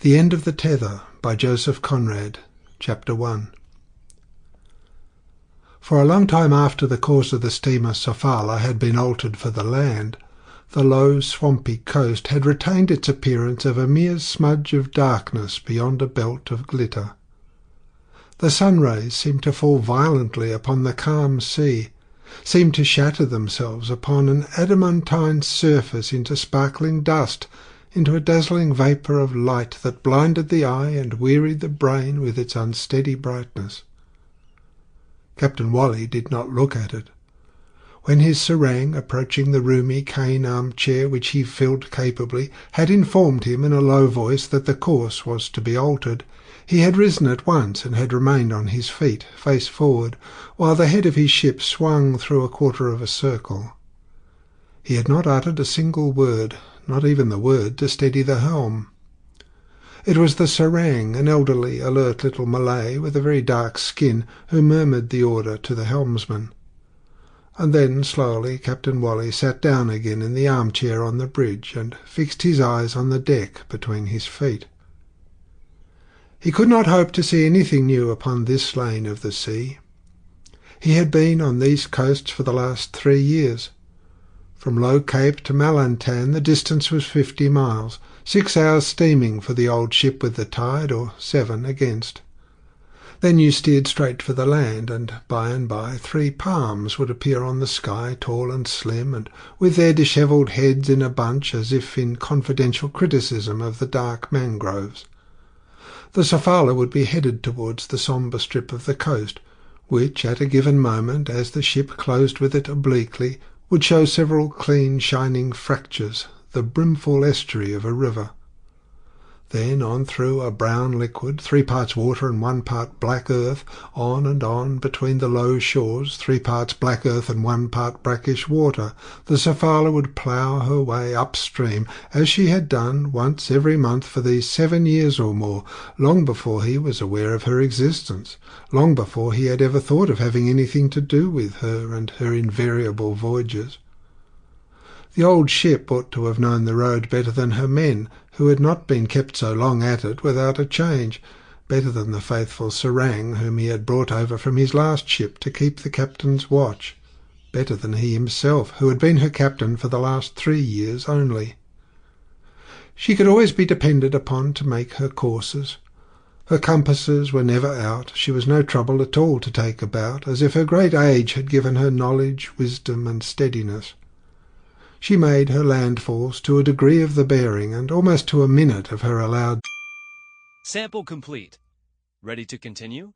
The End of the Tether by Joseph Conrad, Chapter 1. For a long time after the course of the steamer Sofala had been altered for the land, the low, swampy coast had retained its appearance of a mere smudge of darkness beyond a belt of glitter. The sun rays seemed to fall violently upon the calm sea, seemed to shatter themselves upon an adamantine surface into sparkling dust, into a dazzling vapour of light that blinded the eye and wearied the brain with its unsteady brightness. Captain Whalley did not look at it. When his serang, approaching the roomy cane arm-chair which he filled capably, had informed him in a low voice that the course was to be altered, he had risen at once and had remained on his feet, face forward, while the head of his ship swung through a quarter of a circle. He had not uttered a single word, not even the word to steady the helm. It was the serang, an elderly, alert little Malay with a very dark skin, who murmured the order to the helmsman. And then slowly Captain Whalley sat down again in the armchair on the bridge and fixed his eyes on the deck between his feet. He could not hope to see anything new upon this lane of the sea. He had been on these coasts for the last 3 years. From Low Cape to Malantan the distance was 50 miles, 6 hours steaming for the old ship with the tide, or 7 against. Then you steered straight for the land, and by 3 palms would appear on the sky, tall and slim, and with their dishevelled heads in a bunch as if in confidential criticism of the dark mangroves. The Sofala would be headed towards the sombre strip of the coast, which at a given moment, as the ship closed with it obliquely, would show several clean shining fractures, the brimful estuary of a river. Then on through a brown liquid, 3 parts water and 1 part black earth, on between the low shores, 3 parts black earth and 1 part brackish water, the Sofala would plough her way upstream, as she had done once every month for these 7 years or more, long before he was aware of her existence, long before he had ever thought of having anything to do with her and her invariable voyages. The old ship ought to have known the road better than her men, who had not been kept so long at it without a change, better than the faithful serang whom he had brought over from his last ship to keep the captain's watch, better than he himself, who had been her captain for the last 3 years only. She could always be depended upon to make her courses. Her compasses were never out, she was no trouble at all to take about, as if her great age had given her knowledge, wisdom, and steadiness. She made her landfalls to a degree of the bearing, and almost to a minute of her allowed. Sample complete. Ready to continue?